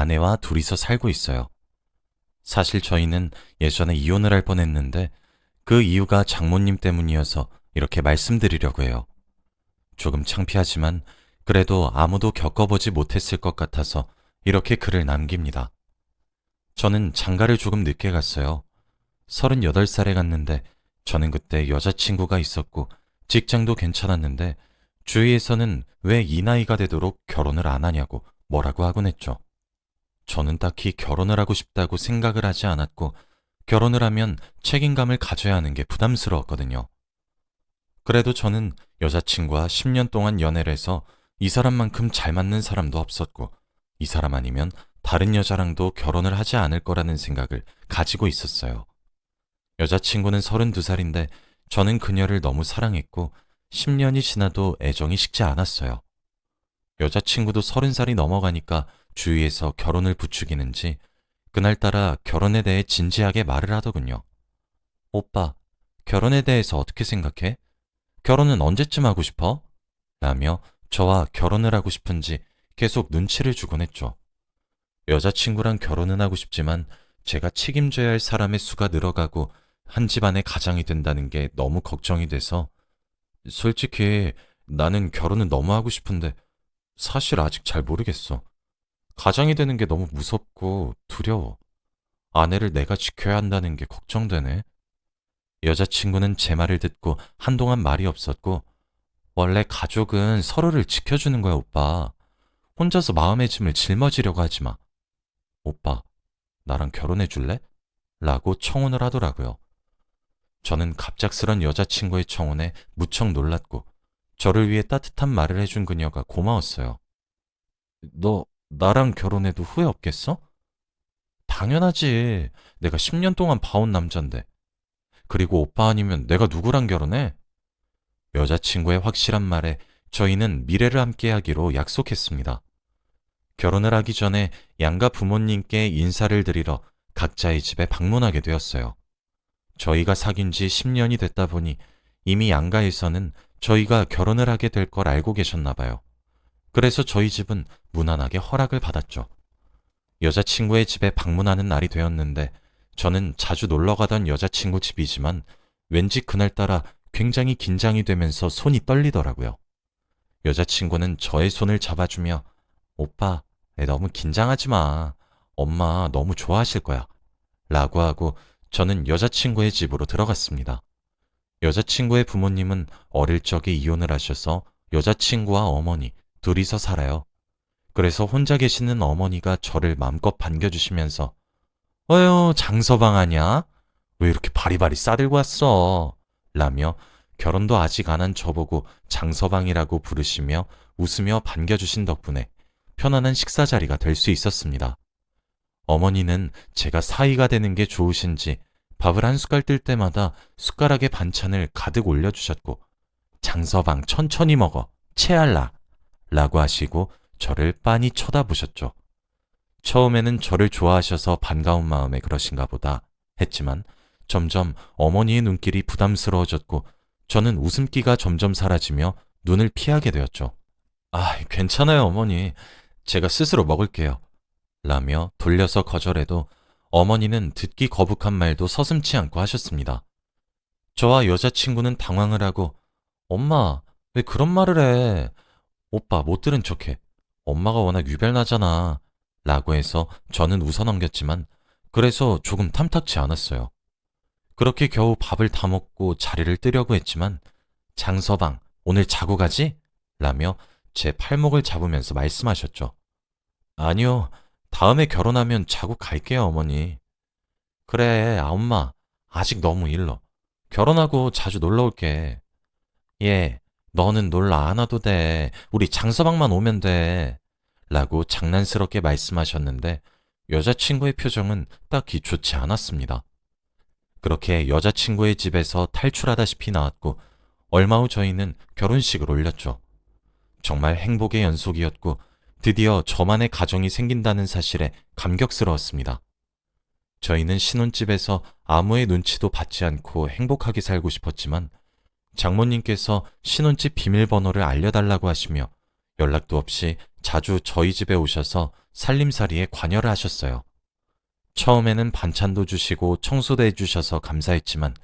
아내와 둘이서 살고 있어요. 사실 저희는 예전에 이혼을 할 뻔했는데 그 이유가 장모님 때문이어서 이렇게 말씀드리려고 해요. 조금 창피하지만 그래도 아무도 겪어보지 못했을 것 같아서 이렇게 글을 남깁니다. 저는 장가를 조금 늦게 갔어요. 38살에 갔는데 저는 그때 여자친구가 있었고 직장도 괜찮았는데 주위에서는 왜 이 나이가 되도록 결혼을 안 하냐고 뭐라고 하곤 했죠. 저는 딱히 결혼을 하고 싶다고 생각을 하지 않았고 결혼을 하면 책임감을 가져야 하는 게 부담스러웠거든요. 그래도 저는 여자친구와 10년 동안 연애를 해서 이 사람만큼 잘 맞는 사람도 없었고 이 사람 아니면 다른 여자랑도 결혼을 하지 않을 거라는 생각을 가지고 있었어요. 여자친구는 32살인데 저는 그녀를 너무 사랑했고 10년이 지나도 애정이 식지 않았어요. 여자친구도 30살이 넘어가니까 주위에서 결혼을 부추기는지 그날따라 결혼에 대해 진지하게 말을 하더군요. 오빠, 결혼에 대해서 어떻게 생각해? 결혼은 언제쯤 하고 싶어? 라며 저와 결혼을 하고 싶은지 계속 눈치를 주곤 했죠. 여자친구랑 결혼은 하고 싶지만 제가 책임져야 할 사람의 수가 늘어가고 한 집안의 가장이 된다는 게 너무 걱정이 돼서 솔직히 나는 결혼은 너무 하고 싶은데 사실 아직 잘 모르겠어. 가장이 되는 게 너무 무섭고 두려워. 아내를 내가 지켜야 한다는 게 걱정되네. 여자친구는 제 말을 듣고 한동안 말이 없었고 원래 가족은 서로를 지켜주는 거야, 오빠. 혼자서 마음의 짐을 짊어지려고 하지 마. 오빠, 나랑 결혼해 줄래? 라고 청혼을 하더라고요. 저는 갑작스런 여자친구의 청혼에 무척 놀랐고 저를 위해 따뜻한 말을 해준 그녀가 고마웠어요. 너 나랑 결혼해도 후회 없겠어? 당연하지. 내가 10년 동안 봐온 남잔데. 그리고 오빠 아니면 내가 누구랑 결혼해? 여자친구의 확실한 말에 저희는 미래를 함께하기로 약속했습니다. 결혼을 하기 전에 양가 부모님께 인사를 드리러 각자의 집에 방문하게 되었어요. 저희가 사귄 지 10년이 됐다 보니 이미 양가에서는 저희가 결혼을 하게 될 걸 알고 계셨나 봐요. 그래서 저희 집은 무난하게 허락을 받았죠. 여자친구의 집에 방문하는 날이 되었는데 저는 자주 놀러 가던 여자친구 집이지만 왠지 그날따라 굉장히 긴장이 되면서 손이 떨리더라고요. 여자친구는 저의 손을 잡아주며 오빠, 너무 긴장하지 마. 엄마 너무 좋아하실 거야. 라고 하고 저는 여자친구의 집으로 들어갔습니다. 여자친구의 부모님은 어릴 적에 이혼을 하셔서 여자친구와 어머니 둘이서 살아요. 그래서 혼자 계시는 어머니가 저를 마음껏 반겨주시면서 어휴, 장서방 아냐? 왜 이렇게 바리바리 싸들고 왔어? 라며 결혼도 아직 안 한 저보고 장서방이라고 부르시며 웃으며 반겨주신 덕분에 편안한 식사 자리가 될 수 있었습니다. 어머니는 제가 사이가 되는 게 좋으신지 밥을 한 숟갈 뜰 때마다 숟가락에 반찬을 가득 올려주셨고 장서방 천천히 먹어, 체할라 라고 하시고 저를 빤히 쳐다보셨죠. 처음에는 저를 좋아하셔서 반가운 마음에 그러신가 보다 했지만 점점 어머니의 눈길이 부담스러워졌고 저는 웃음기가 점점 사라지며 눈을 피하게 되었죠. 아, 괜찮아요, 어머니. 제가 스스로 먹을게요. 라며 돌려서 거절해도 어머니는 듣기 거북한 말도 서슴지 않고 하셨습니다. 저와 여자친구는 당황을 하고 엄마, 왜 그런 말을 해? 오빠 못 들은 척해. 엄마가 워낙 유별나잖아. 라고 해서 저는 웃어넘겼지만 그래서 조금 탐탁치 않았어요. 그렇게 겨우 밥을 다 먹고 자리를 뜨려고 했지만 장서방, 오늘 자고 가지? 라며 제 팔목을 잡으면서 말씀하셨죠. 아니요, 다음에 결혼하면 자고 갈게요, 어머니. 그래, 엄마, 아직 너무 일러. 결혼하고 자주 놀러 올게. 예, 너는 놀러 안 와도 돼. 우리 장서방만 오면 돼. 라고 장난스럽게 말씀하셨는데 여자친구의 표정은 딱히 좋지 않았습니다. 그렇게 여자친구의 집에서 탈출하다시피 나왔고 얼마 후 저희는 결혼식을 올렸죠. 정말 행복의 연속이었고 드디어 저만의 가정이 생긴다는 사실에 감격스러웠습니다. 저희는 신혼집에서 아무의 눈치도 받지 않고 행복하게 살고 싶었지만 장모님께서 신혼집 비밀번호를 알려달라고 하시며 연락도 없이 자주 저희 집에 오셔서 살림살이에 관여를 하셨어요. 처음에는 반찬도 주시고 청소도 해주셔서 감사했지만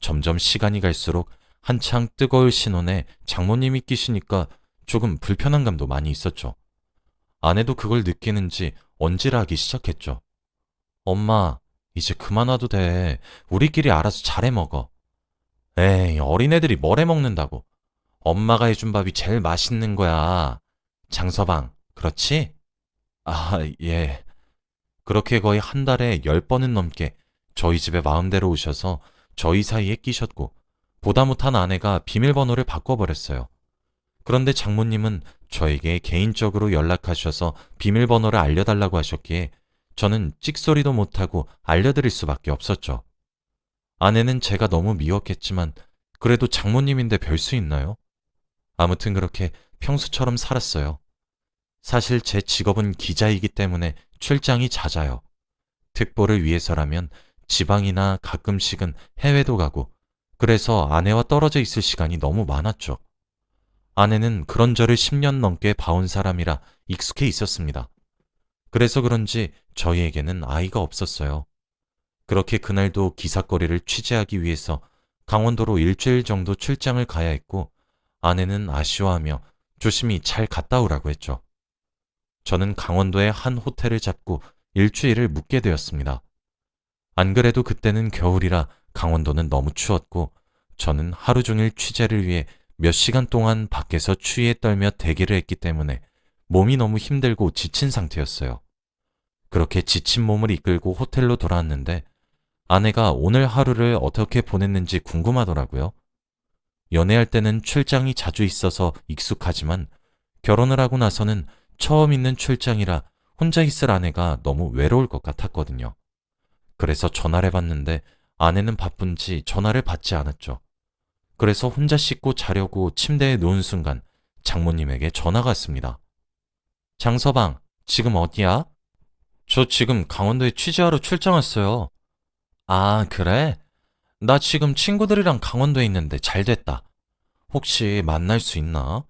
점점 시간이 갈수록 한창 뜨거울 신혼에 장모님이 끼시니까 조금 불편한 감도 많이 있었죠. 아내도 그걸 느끼는지 언질하기 시작했죠. 엄마, 이제 그만 와도 돼. 우리끼리 알아서 잘해 먹어. 에이, 어린애들이 뭘 해 먹는다고. 엄마가 해준 밥이 제일 맛있는 거야. 장서방, 그렇지? 아, 예. 그렇게 거의 한 달에 10번은 넘게 저희 집에 마음대로 오셔서 저희 사이에 끼셨고, 보다 못한 아내가 비밀번호를 바꿔버렸어요. 그런데 장모님은 저에게 개인적으로 연락하셔서 비밀번호를 알려달라고 하셨기에 저는 찍소리도 못하고 알려드릴 수밖에 없었죠. 아내는 제가 너무 미웠겠지만 그래도 장모님인데 별 수 있나요? 아무튼 그렇게 평소처럼 살았어요. 사실 제 직업은 기자이기 때문에 출장이 잦아요. 특보를 위해서라면 지방이나 가끔씩은 해외도 가고, 그래서 아내와 떨어져 있을 시간이 너무 많았죠. 아내는 그런 저를 10년 넘게 봐온 사람이라 익숙해 있었습니다. 그래서 그런지 저희에게는 아이가 없었어요. 그렇게 그날도 기사거리를 취재하기 위해서 강원도로 일주일 정도 출장을 가야 했고, 아내는 아쉬워하며 조심히 잘 갔다 오라고 했죠. 저는 강원도의 한 호텔을 잡고 일주일을 묵게 되었습니다. 안 그래도 그때는 겨울이라 강원도는 너무 추웠고, 저는 하루 종일 취재를 위해 몇 시간 동안 밖에서 추위에 떨며 대기를 했기 때문에 몸이 너무 힘들고 지친 상태였어요. 그렇게 지친 몸을 이끌고 호텔로 돌아왔는데 아내가 오늘 하루를 어떻게 보냈는지 궁금하더라고요. 연애할 때는 출장이 자주 있어서 익숙하지만 결혼을 하고 나서는 처음 있는 출장이라 혼자 있을 아내가 너무 외로울 것 같았거든요. 그래서 전화를 해봤는데 아내는 바쁜지 전화를 받지 않았죠. 그래서 혼자 씻고 자려고 침대에 누운 순간 장모님에게 전화가 왔습니다. 장서방, 지금 어디야? 저 지금 강원도에 취재하러 출장 왔어요. 아, 그래? 나 지금 친구들이랑 강원도에 있는데 잘 됐다. 혹시 만날 수 있나?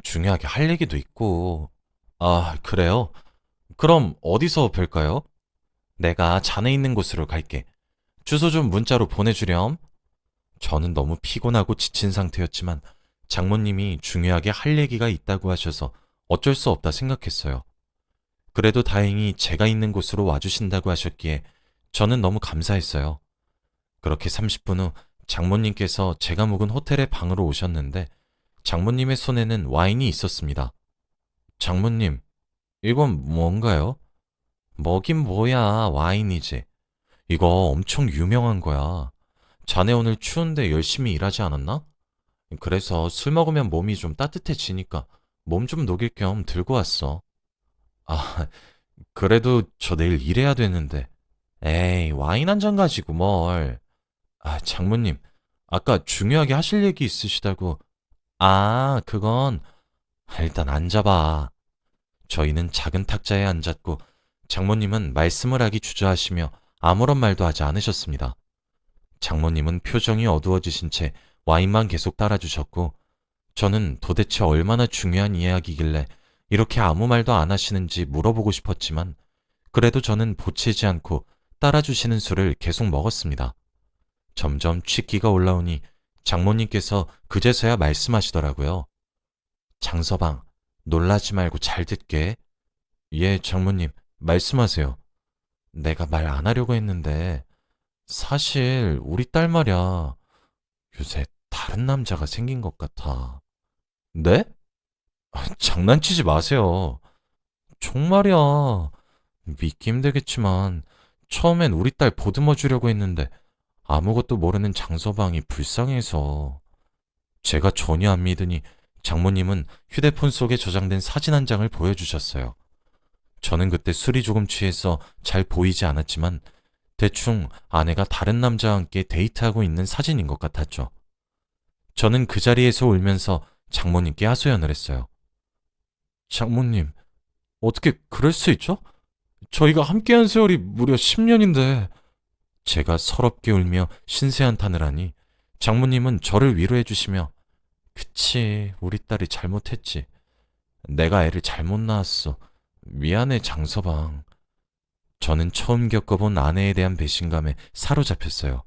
중요하게 할 얘기도 있고. 아, 그래요? 그럼 어디서 뵐까요? 내가 자네 있는 곳으로 갈게. 주소 좀 문자로 보내주렴. 저는 너무 피곤하고 지친 상태였지만 장모님이 중요하게 할 얘기가 있다고 하셔서 어쩔 수 없다 생각했어요. 그래도 다행히 제가 있는 곳으로 와주신다고 하셨기에 저는 너무 감사했어요. 그렇게 30분 후 장모님께서 제가 묵은 호텔의 방으로 오셨는데 장모님의 손에는 와인이 있었습니다. 장모님, 이건 뭔가요? 뭐긴 뭐야, 와인이지. 이거 엄청 유명한 거야. 자네 오늘 추운데 열심히 일하지 않았나? 그래서 술 먹으면 몸이 좀 따뜻해지니까 몸 좀 녹일 겸 들고 왔어. 아, 그래도 저 내일 일해야 되는데. 에이, 와인 한 잔 가지고 뭘. 아, 장모님, 아까 중요하게 하실 얘기 있으시다고. 아, 그건 일단 앉아봐. 저희는 작은 탁자에 앉았고 장모님은 말씀을 하기 주저하시며 아무런 말도 하지 않으셨습니다. 장모님은 표정이 어두워지신 채 와인만 계속 따라주셨고 저는 도대체 얼마나 중요한 이야기길래 이렇게 아무 말도 안 하시는지 물어보고 싶었지만 그래도 저는 보채지 않고 따라주시는 술을 계속 먹었습니다. 점점 취기가 올라오니 장모님께서 그제서야 말씀하시더라고요. 장서방, 놀라지 말고 잘 듣게. 예, 장모님, 말씀하세요. 내가 말 안 하려고 했는데 사실 우리 딸 말이야. 요새 다른 남자가 생긴 것 같아. 네? 장난치지 마세요. 정말이야. 믿기 힘들겠지만 처음엔 우리 딸 보듬어 주려고 했는데 아무것도 모르는 장서방이 불쌍해서. 제가 전혀 안 믿으니 장모님은 휴대폰 속에 저장된 사진 한 장을 보여주셨어요. 저는 그때 술이 조금 취해서 잘 보이지 않았지만 대충 아내가 다른 남자와 함께 데이트하고 있는 사진인 것 같았죠. 저는 그 자리에서 울면서 장모님께 하소연을 했어요. 장모님, 어떻게 그럴 수 있죠? 저희가 함께한 세월이 무려 10년인데. 제가 서럽게 울며 신세한탄을 하니 장모님은 저를 위로해 주시며 그치, 우리 딸이 잘못했지. 내가 애를 잘못 낳았어. 미안해, 장서방. 저는 처음 겪어본 아내에 대한 배신감에 사로잡혔어요.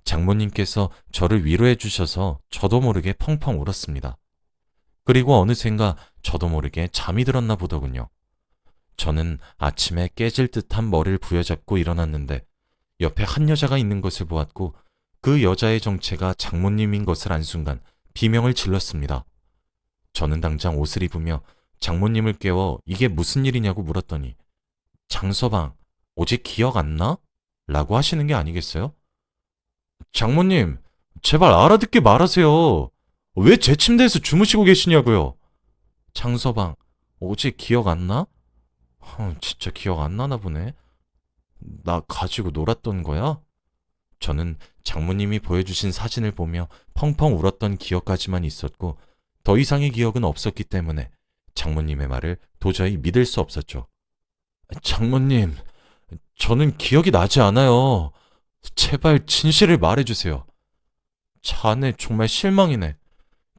장모님께서 저를 위로해 주셔서 저도 모르게 펑펑 울었습니다. 그리고 어느샌가 저도 모르게 잠이 들었나 보더군요. 저는 아침에 깨질 듯한 머리를 부여잡고 일어났는데 옆에 한 여자가 있는 것을 보았고 그 여자의 정체가 장모님인 것을 안 순간 비명을 질렀습니다. 저는 당장 옷을 입으며 장모님을 깨워 이게 무슨 일이냐고 물었더니 장서방, 어제 기억 안 나? 라고 하시는 게 아니겠어요? 장모님, 제발 알아듣게 말하세요. 왜 제 침대에서 주무시고 계시냐고요? 장서방, 어제 기억 안 나? 진짜 기억 안 나나 보네. 나 가지고 놀았던 거야? 저는 장모님이 보여주신 사진을 보며 펑펑 울었던 기억까지만 있었고 더 이상의 기억은 없었기 때문에 장모님의 말을 도저히 믿을 수 없었죠. 장모님, 저는 기억이 나지 않아요. 제발 진실을 말해주세요. 자네 정말 실망이네.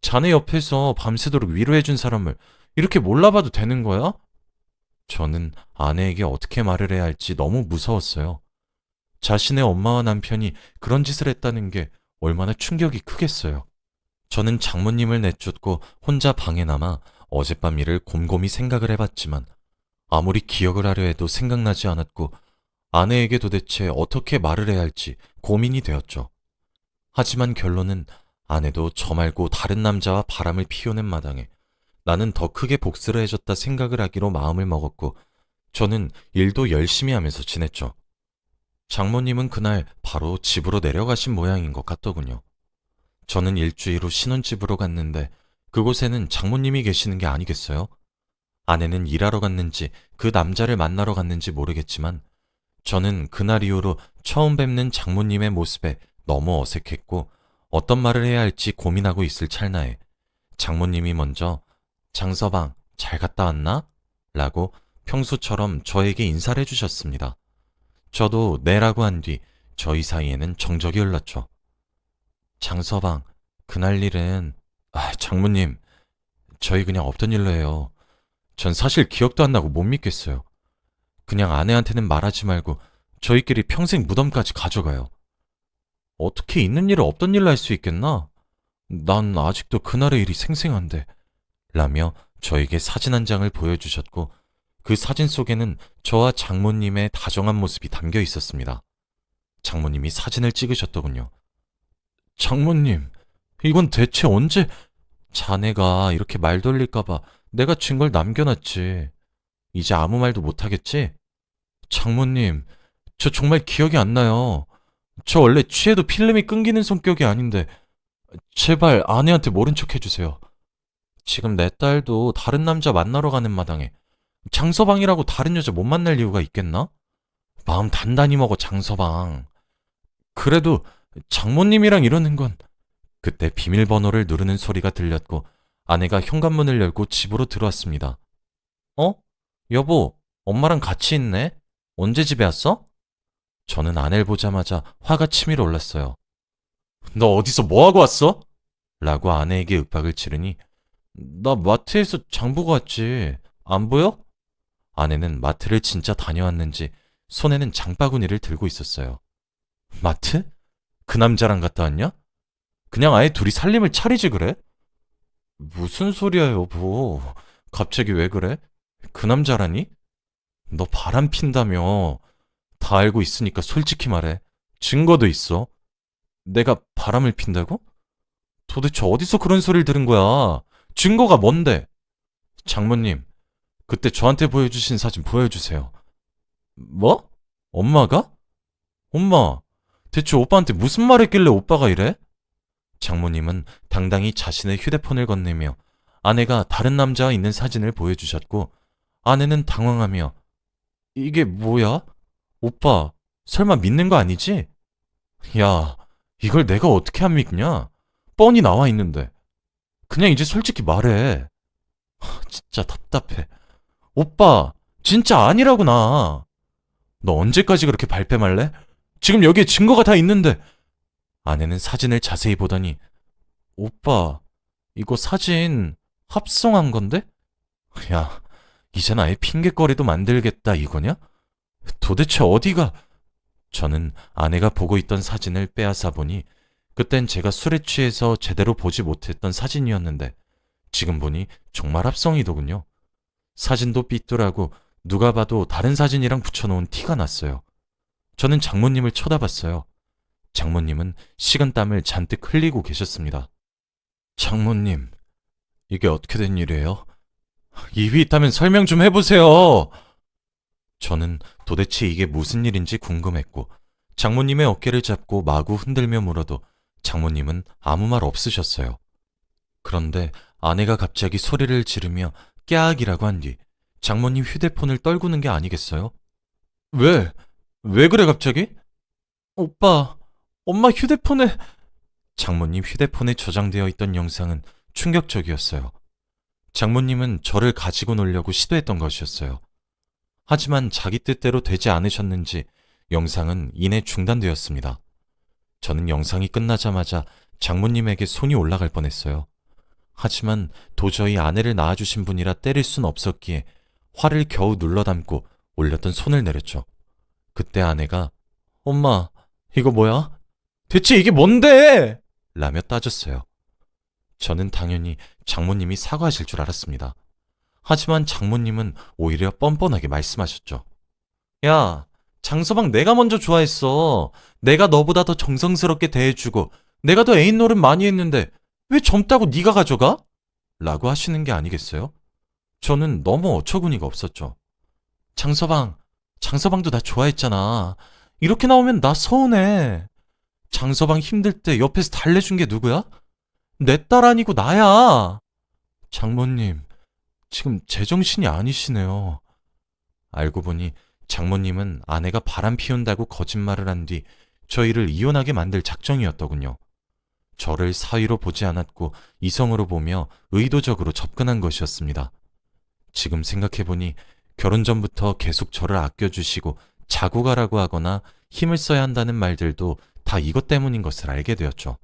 자네 옆에서 밤새도록 위로해준 사람을 이렇게 몰라봐도 되는 거야? 저는 아내에게 어떻게 말을 해야 할지 너무 무서웠어요. 자신의 엄마와 남편이 그런 짓을 했다는 게 얼마나 충격이 크겠어요. 저는 장모님을 내쫓고 혼자 방에 남아 어젯밤 일을 곰곰이 생각을 해봤지만 아무리 기억을 하려 해도 생각나지 않았고 아내에게 도대체 어떻게 말을 해야 할지 고민이 되었죠. 하지만 결론은 아내도 저 말고 다른 남자와 바람을 피우는 마당에 나는 더 크게 복수를 해줬다 생각을 하기로 마음을 먹었고 저는 일도 열심히 하면서 지냈죠. 장모님은 그날 바로 집으로 내려가신 모양인 것 같더군요. 저는 일주일 후 신혼집으로 갔는데 그곳에는 장모님이 계시는 게 아니겠어요? 아내는 일하러 갔는지 그 남자를 만나러 갔는지 모르겠지만 저는 그날 이후로 처음 뵙는 장모님의 모습에 너무 어색했고 어떤 말을 해야 할지 고민하고 있을 찰나에 장모님이 먼저 장서방 잘 갔다 왔나? 라고 평소처럼 저에게 인사를 해주셨습니다. 저도 네라고 한 뒤 저희 사이에는 정적이 흘렀죠. 장서방, 그날 일은... 장모님, 저희 그냥 없던 일로 해요. 전 사실 기억도 안 나고 못 믿겠어요. 그냥 아내한테는 말하지 말고 저희끼리 평생 무덤까지 가져가요. 어떻게 있는 일을 없던 일로 할 수 있겠나? 난 아직도 그날의 일이 생생한데... 라며 저에게 사진 한 장을 보여주셨고 그 사진 속에는 저와 장모님의 다정한 모습이 담겨 있었습니다. 장모님이 사진을 찍으셨더군요. 장모님, 이건 대체 언제... 자네가 이렇게 말 돌릴까봐 내가 준 걸 남겨놨지. 이제 아무 말도 못하겠지? 장모님, 저 정말 기억이 안 나요. 저 원래 취해도 필름이 끊기는 성격이 아닌데 제발 아내한테 모른 척 해주세요. 지금 내 딸도 다른 남자 만나러 가는 마당에 장서방이라고 다른 여자 못 만날 이유가 있겠나? 마음 단단히 먹어, 장서방. 그래도 장모님이랑 이러는 건... 그때 비밀번호를 누르는 소리가 들렸고 아내가 현관문을 열고 집으로 들어왔습니다. 어? 여보, 엄마랑 같이 있네? 언제 집에 왔어? 저는 아내를 보자마자 화가 치밀어 올랐어요. 너 어디서 뭐하고 왔어? 라고 아내에게 윽박을 치르니 나 마트에서 장 보고 왔지. 안 보여? 아내는 마트를 진짜 다녀왔는지 손에는 장바구니를 들고 있었어요. 마트? 그 남자랑 갔다 왔냐? 그냥 아예 둘이 살림을 차리지 그래? 무슨 소리야 여보. 갑자기 왜 그래? 그 남자라니? 너 바람 핀다며. 다 알고 있으니까 솔직히 말해. 증거도 있어. 내가 바람을 핀다고? 도대체 어디서 그런 소리를 들은 거야? 증거가 뭔데? 장모님, 그때 저한테 보여주신 사진 보여주세요. 뭐? 엄마가? 엄마, 대체 오빠한테 무슨 말 했길래 오빠가 이래? 장모님은 당당히 자신의 휴대폰을 건네며 아내가 다른 남자와 있는 사진을 보여주셨고 아내는 당황하며 이게 뭐야? 오빠, 설마 믿는 거 아니지? 야, 이걸 내가 어떻게 안 믿냐? 뻔히 나와 있는데. 그냥 이제 솔직히 말해. 진짜 답답해. 오빠, 진짜 아니라구나. 너 언제까지 그렇게 발뺌할래? 지금 여기에 증거가 다 있는데. 아내는 사진을 자세히 보더니 오빠, 이거 사진 합성한 건데? 야, 이젠 아예 핑곗거리도 만들겠다 이거냐? 도대체 어디가? 저는 아내가 보고 있던 사진을 빼앗아 보니 그땐 제가 술에 취해서 제대로 보지 못했던 사진이었는데 지금 보니 정말 합성이더군요. 사진도 삐뚤하고 누가 봐도 다른 사진이랑 붙여놓은 티가 났어요. 저는 장모님을 쳐다봤어요. 장모님은 식은땀을 잔뜩 흘리고 계셨습니다. 장모님, 이게 어떻게 된 일이에요? 입이 있다면 설명 좀 해보세요. 저는 도대체 이게 무슨 일인지 궁금했고 장모님의 어깨를 잡고 마구 흔들며 물어도 장모님은 아무 말 없으셨어요. 그런데 아내가 갑자기 소리를 지르며 깨악이라고 한 뒤 장모님 휴대폰을 떨구는 게 아니겠어요? 왜? 왜 그래 갑자기? 오빠, 엄마 휴대폰에... 장모님 휴대폰에 저장되어 있던 영상은 충격적이었어요. 장모님은 저를 가지고 놀려고 시도했던 것이었어요. 하지만 자기 뜻대로 되지 않으셨는지 영상은 이내 중단되었습니다. 저는 영상이 끝나자마자 장모님에게 손이 올라갈 뻔했어요. 하지만 도저히 아내를 낳아주신 분이라 때릴 순 없었기에 화를 겨우 눌러 담고 올렸던 손을 내렸죠. 그때 아내가 엄마, 이거 뭐야? 대체 이게 뭔데? 라며 따졌어요. 저는 당연히 장모님이 사과하실 줄 알았습니다. 하지만 장모님은 오히려 뻔뻔하게 말씀하셨죠. 야, 장서방 내가 먼저 좋아했어. 내가 너보다 더 정성스럽게 대해주고 내가 더 애인 노릇 많이 했는데 왜 젊다고 네가 가져가? 라고 하시는 게 아니겠어요? 저는 너무 어처구니가 없었죠. 장서방도 나 좋아했잖아. 이렇게 나오면 나 서운해. 장서방 힘들 때 옆에서 달래준 게 누구야? 내 딸 아니고 나야. 장모님, 지금 제정신이 아니시네요. 알고 보니 장모님은 아내가 바람 피운다고 거짓말을 한 뒤 저희를 이혼하게 만들 작정이었더군요. 저를 사위로 보지 않았고 이성으로 보며 의도적으로 접근한 것이었습니다. 지금 생각해보니 결혼 전부터 계속 저를 아껴주시고 자고 가라고 하거나 힘을 써야 한다는 말들도 다 이것 때문인 것을 알게 되었죠.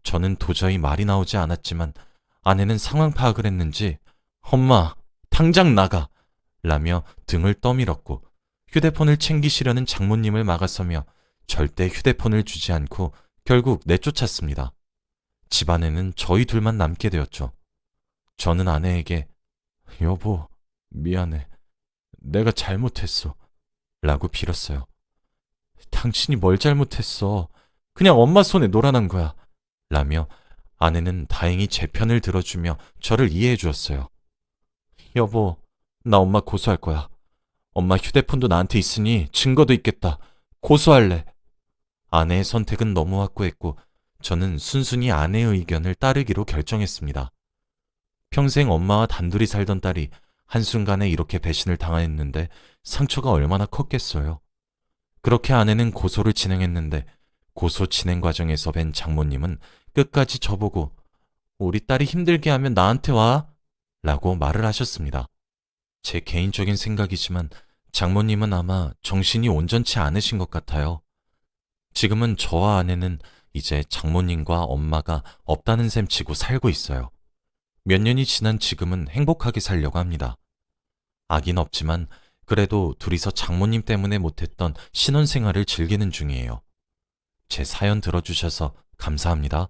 저는 도저히 말이 나오지 않았지만 아내는 상황 파악을 했는지 엄마, 당장 나가! 라며 등을 떠밀었고 휴대폰을 챙기시려는 장모님을 막아서며 절대 휴대폰을 주지 않고 결국 내쫓았습니다. 집안에는 저희 둘만 남게 되었죠. 저는 아내에게 여보, 미안해. 내가 잘못했어. 라고 빌었어요. 당신이 뭘 잘못했어. 그냥 엄마 손에 놀아난 거야. 라며 아내는 다행히 제 편을 들어주며 저를 이해해 주었어요. 여보, 나 엄마 고소할 거야. 엄마 휴대폰도 나한테 있으니 증거도 있겠다. 고소할래. 아내의 선택은 너무 확고했고 저는 순순히 아내의 의견을 따르기로 결정했습니다. 평생 엄마와 단둘이 살던 딸이 한순간에 이렇게 배신을 당했는데 상처가 얼마나 컸겠어요. 그렇게 아내는 고소를 진행했는데 고소 진행 과정에서 뵌 장모님은 끝까지 저보고 우리 딸이 힘들게 하면 나한테 와 라고 말을 하셨습니다. 제 개인적인 생각이지만 장모님은 아마 정신이 온전치 않으신 것 같아요. 지금은 저와 아내는 이제 장모님과 엄마가 없다는 셈 치고 살고 있어요. 몇 년이 지난 지금은 행복하게 살려고 합니다. 아긴 없지만 그래도 둘이서 장모님 때문에 못했던 신혼생활을 즐기는 중이에요. 제 사연 들어주셔서 감사합니다.